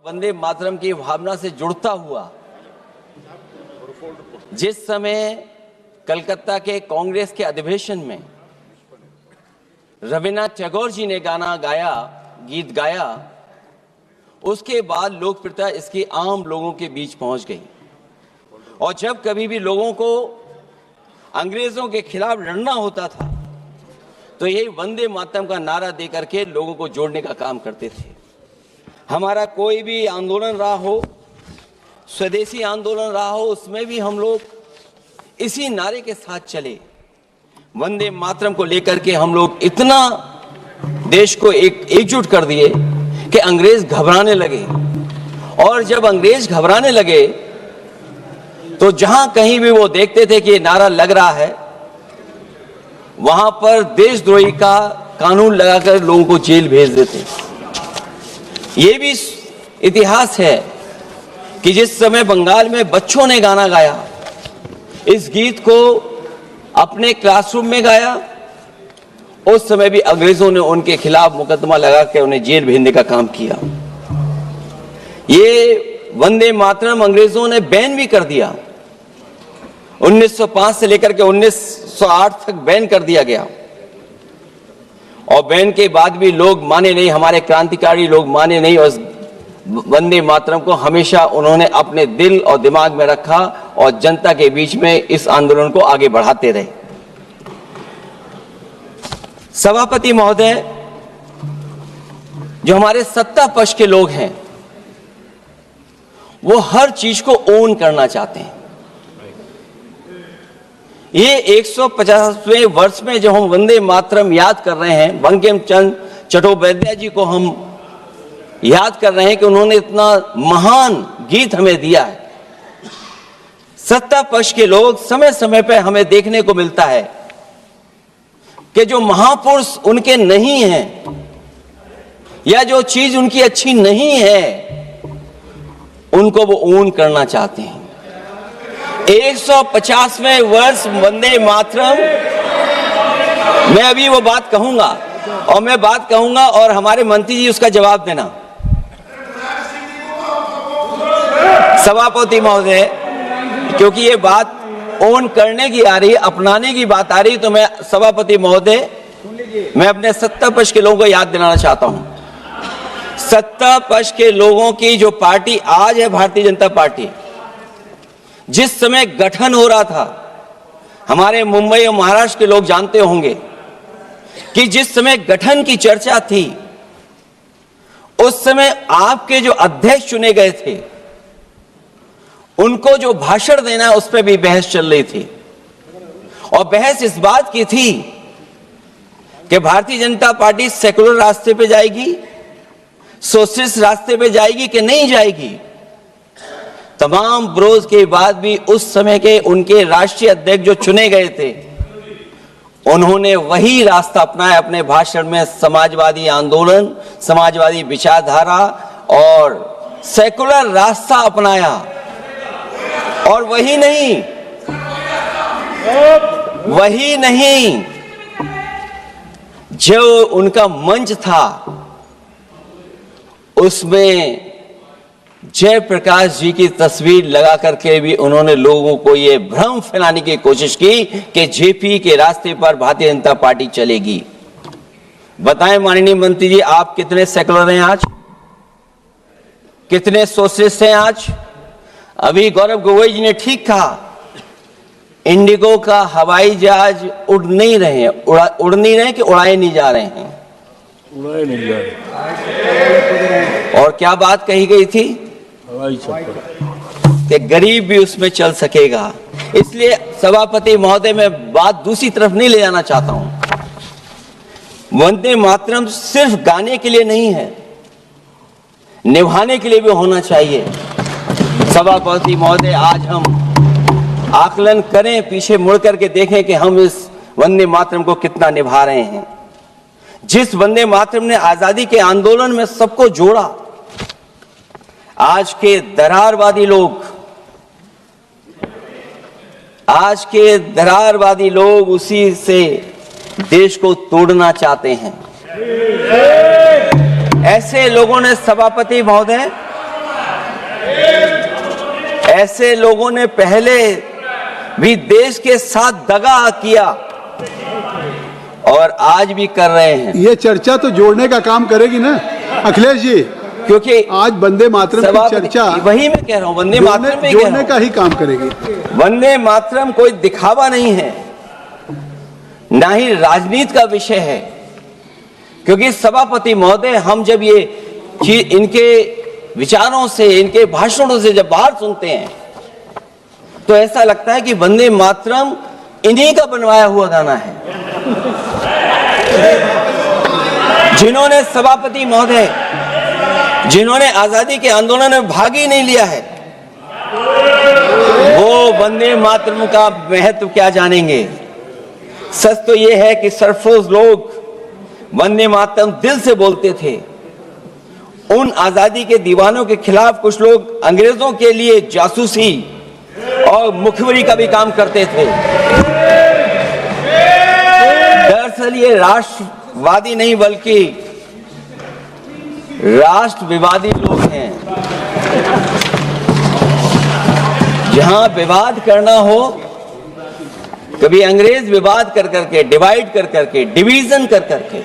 वंदे मातरम की भावना से जुड़ता हुआ जिस समय कलकत्ता के कांग्रेस के अधिवेशन में रविन्द्रनाथ टैगोर जी ने गीत गाया, उसके बाद लोकप्रियता इसकी आम लोगों के बीच पहुंच गई। और जब कभी भी लोगों को अंग्रेजों के खिलाफ लड़ना होता था तो यही वंदे मातरम का नारा दे करके लोगों को जोड़ने का काम करते थे। हमारा कोई भी आंदोलन रहा हो, स्वदेशी आंदोलन रहा हो, उसमें भी हम लोग इसी नारे के साथ चले। वंदे मातरम को लेकर के हम लोग इतना देश को एकजुट कर दिए कि अंग्रेज घबराने लगे। और जब अंग्रेज घबराने लगे तो जहां कहीं भी वो देखते थे कि ये नारा लग रहा है, वहां पर देशद्रोही का कानून लगाकर लोगों को जेल भेज देते। ये भी इतिहास है कि जिस समय बंगाल में बच्चों ने गाना गाया, इस गीत को अपने क्लासरूम में गाया, उस समय भी अंग्रेजों ने उनके खिलाफ मुकदमा लगा के उन्हें जेल भेजने का काम किया। ये वंदे मातरम अंग्रेजों ने बैन भी कर दिया। 1905 से लेकर के 1908 तक बैन कर दिया गया। और बैन के बाद भी लोग माने नहीं, हमारे क्रांतिकारी लोग माने नहीं, और वंदे मातरम को हमेशा उन्होंने अपने दिल और दिमाग में रखा और जनता के बीच में इस आंदोलन को आगे बढ़ाते रहे। सभापति महोदय, जो हमारे सत्ता पक्ष के लोग हैं वो हर चीज को ओन करना चाहते हैं। ये 150वें वर्ष में जो हम वंदे मातरम याद कर रहे हैं, बंकिम चंद्र चट्टोपाध्याय जी को हम याद कर रहे हैं कि उन्होंने इतना महान गीत हमें दिया है। सत्ता पक्ष के लोग समय समय पर हमें देखने को मिलता है कि जो महापुरुष उनके नहीं हैं या जो चीज उनकी अच्छी नहीं है, उनको वो ओन करना चाहते हैं। 150वें वर्ष वंदे मातरम, मैं अभी वो बात कहूंगा और मैं बात कहूंगा और हमारे मंत्री जी उसका जवाब देना। सभापति महोदय, क्योंकि ये बात ओन करने की आ रही है, अपनाने की बात आ रही, तो मैं सभापति महोदय, मैं अपने सत्ता पक्ष के लोगों को याद दिलाना चाहता हूं। सत्ता पक्ष के लोगों की जो पार्टी आज है, भारतीय जनता पार्टी, जिस समय गठन हो रहा था, हमारे मुंबई और महाराष्ट्र के लोग जानते होंगे कि जिस समय गठन की चर्चा थी, उस समय आपके जो अध्यक्ष चुने गए थे, उनको जो भाषण देना है उस पर भी बहस चल रही थी। और बहस इस बात की थी कि भारतीय जनता पार्टी सेकुलर रास्ते पे जाएगी, सोशलिस्ट रास्ते पे जाएगी कि नहीं जाएगी। तमाम विरोध के बाद भी उस समय के उनके राष्ट्रीय अध्यक्ष जो चुने गए थे, उन्होंने वही रास्ता अपनाया अपने भाषण में। समाजवादी आंदोलन, समाजवादी विचारधारा और सेकुलर रास्ता अपनाया। और वही नहीं, जो उनका मंच था उसमें जयप्रकाश जी की तस्वीर लगा करके भी उन्होंने लोगों को ये भ्रम फैलाने की कोशिश की कि जेपी के रास्ते पर भारतीय जनता पार्टी चलेगी। बताएं माननीय मंत्री जी, आप कितने सेकुलर हैं आज, कितने सोशलिस्ट हैं आज? अभी गौरव गोगोई जी ने ठीक कहा, इंडिगो का हवाई जहाज उड़ नहीं रहे हैं, उड़ नहीं रहे कि उड़ाए नहीं जा रहे हैं? उड़ाए नहीं जा रहे। और क्या बात कही गई थी? हवाई कि गरीब भी उसमें चल सकेगा। इसलिए सभापति महोदय, मैं बात दूसरी तरफ नहीं ले जाना चाहता हूं। वंदे मातरम सिर्फ गाने के लिए नहीं है, निभाने के लिए भी होना चाहिए। सभापति महोदय, आज हम आकलन करें, पीछे मुड़ करके देखें कि हम इस वंदे मातरम को कितना निभा रहे हैं। जिस वंदे मातरम ने आजादी के आंदोलन में सबको जोड़ा, आज के दरारवादी लोग उसी से देश को तोड़ना चाहते हैं। ऐसे लोगों ने, सभापति महोदय, ऐसे लोगों ने पहले भी देश के साथ दगा किया और आज भी कर रहे हैं। ये चर्चा तो जोड़ने का काम करेगी ना अखिलेश जी, क्योंकि आज वंदे मातरम की चर्चा वही मैं कह रहा हूँ, वंदे मातरम में जोड़ने का ही काम करेगी। वंदे मातरम कोई दिखावा नहीं है, ना ही राजनीति का विषय है। क्योंकि सभापति महोदय, हम जब ये इनके विचारों से, इनके भाषणों से जब बाहर सुनते हैं तो ऐसा लगता है कि वंदे मातरम इन्हीं का बनवाया हुआ गाना है। जिन्होंने सभापति महोदय, जिन्होंने आजादी के आंदोलन में भाग ही नहीं लिया है, वो वंदे मातरम का महत्व क्या जानेंगे। सच तो ये है कि सरफरोश लोग वंदे मातरम दिल से बोलते थे। उन आजादी के दीवानों के खिलाफ कुछ लोग अंग्रेजों के लिए जासूसी और मुखबिरी का भी काम करते थे। दरअसल ये राष्ट्रवादी नहीं बल्कि राष्ट्र विवादी लोग हैं। जहां विवाद करना हो, कभी अंग्रेज विवाद कर करके, डिवाइड कर करके, डिवीजन कर करके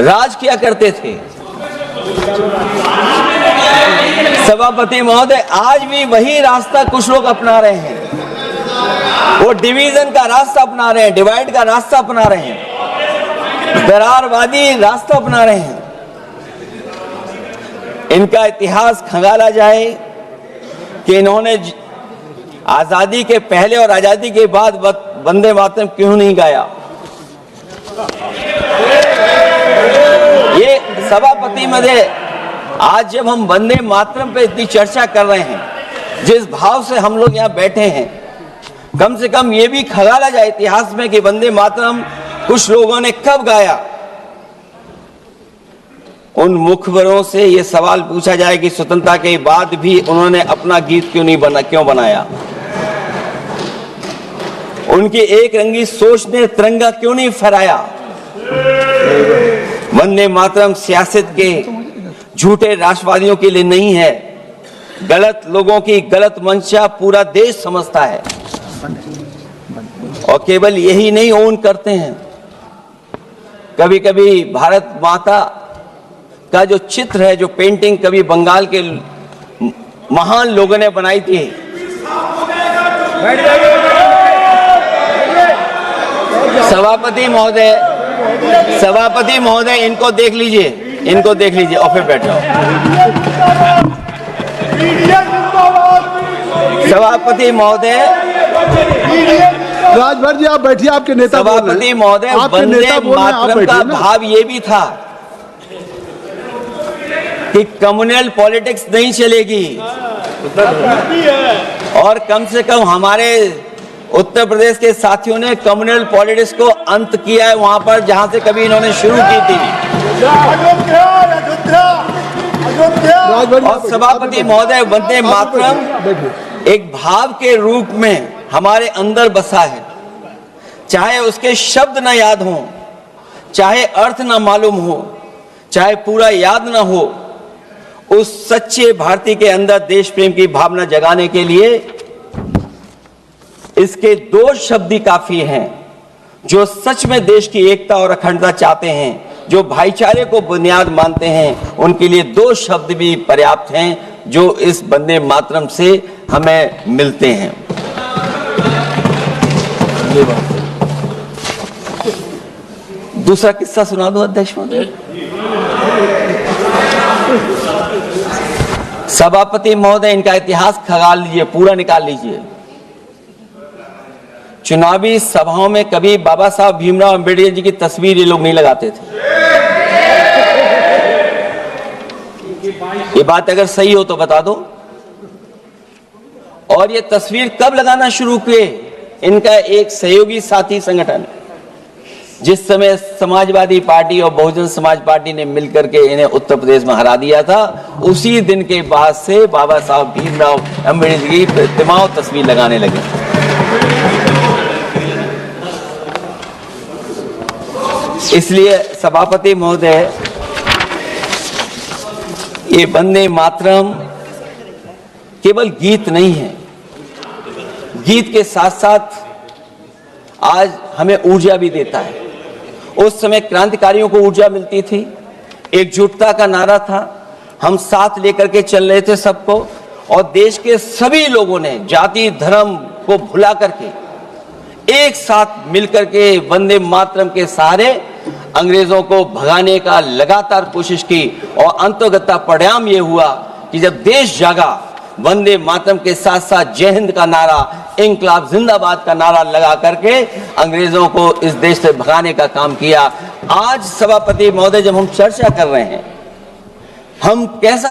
राज किया करते थे। सभापति महोदय, आज भी वही रास्ता कुछ लोग अपना रहे हैं। वो डिवीजन का रास्ता अपना रहे हैं, डिवाइड का रास्ता अपना रहे हैं, दरारवादी रास्ता अपना रहे हैं। इनका इतिहास खंगाला जाए कि इन्होंने आजादी के पहले और आजादी के बाद वंदे मातरम क्यों नहीं गाया। ये सभापति महोदय, आज जब हम वंदे मातरम पे इतनी चर्चा कर रहे हैं, जिस भाव से हम लोग यहाँ बैठे हैं, कम से कम ये भी खंगाला जाए इतिहास में कि वंदे मातरम कुछ लोगों ने कब गाया। उन मुखबरों से ये सवाल पूछा जाए कि स्वतंत्रता के बाद भी उन्होंने अपना गीत क्यों बनाया। उनकी एक रंगी सोच ने तिरंगा क्यों नहीं फहराया। वंदे मातरम सियासत के झूठे राष्ट्रवादियों के लिए नहीं है, गलत लोगों की गलत मंशा पूरा देश समझता है। और केवल यही नहीं ओन करते हैं, कभी कभी भारत माता का जो चित्र है, जो पेंटिंग कभी बंगाल के महान लोगों ने बनाई थी, सभापति महोदय इनको देख लीजिए, इनको देख लीजिए और फिर बैठ जाओ। सभापति महोदय, राजभर जी आप बैठिए, आपके नेता बोल रहे हैं। सभापति महोदय, वंदे मातरम का भाव ये भी था कि कम्युनल पॉलिटिक्स नहीं चलेगी और कम से कम हमारे उत्तर प्रदेश के साथियों ने कम्युनल पॉलिटिक्स को अंत किया है वहां पर जहां से कभी इन्होंने शुरू की थी। और सभापति महोदय, वंदे मातरम एक भाव के रूप में हमारे अंदर बसा है। चाहे उसके शब्द न याद हो, चाहे अर्थ न मालूम हो, चाहे पूरा याद न हो, उस सच्चे भारतीय के अंदर देश प्रेम की भावना जगाने के लिए इसके दो शब्द ही काफी हैं। जो सच में देश की एकता और अखंडता चाहते हैं, जो भाईचारे को बुनियाद मानते हैं, उनके लिए दो शब्द भी पर्याप्त हैं जो इस वंदे मातरम से हमें मिलते हैं। दूसरा किस्सा सुना दो अध्यक्ष महोदय। सभापति महोदय, इनका इतिहास खंगाल लीजिए, पूरा निकाल लीजिए। चुनावी सभाओं में कभी बाबा साहब भीमराव अंबेडकर जी की तस्वीर ये लोग नहीं लगाते थे। ये बात अगर सही हो तो बता दो। और ये तस्वीर कब लगाना शुरू किए? इनका एक सहयोगी साथी संगठन, जिस समय समाजवादी पार्टी और बहुजन समाज पार्टी ने मिलकर के इन्हें उत्तर प्रदेश में हरा दिया था, उसी दिन के बाद से बाबा साहब भीमराव अंबेडकर की प्रतिमा और तस्वीर लगाने लगे। इसलिए सभापति महोदय, ये वंदे मातरम केवल गीत नहीं है, गीत के साथ साथ आज हमें ऊर्जा भी देता है। उस समय क्रांतिकारियों को ऊर्जा मिलती थी, एकजुटता का नारा था, हम साथ लेकर के चल रहे थे सबको, और देश के सभी लोगों ने जाति धर्म को भुला करके एक साथ मिलकर के वंदे मातरम के सहारे अंग्रेजों को भगाने का लगातार कोशिश की, और अंततः परिणाम ये हुआ कि जब देश जागा, वंदे मातरम के साथ साथ जय हिंद का नारा, इंकलाब जिंदाबाद का नारा लगा करके अंग्रेजों को इस देश से भगाने का काम किया। आज सभापति महोदय, जब हम चर्चा कर रहे हैं, हम कैसा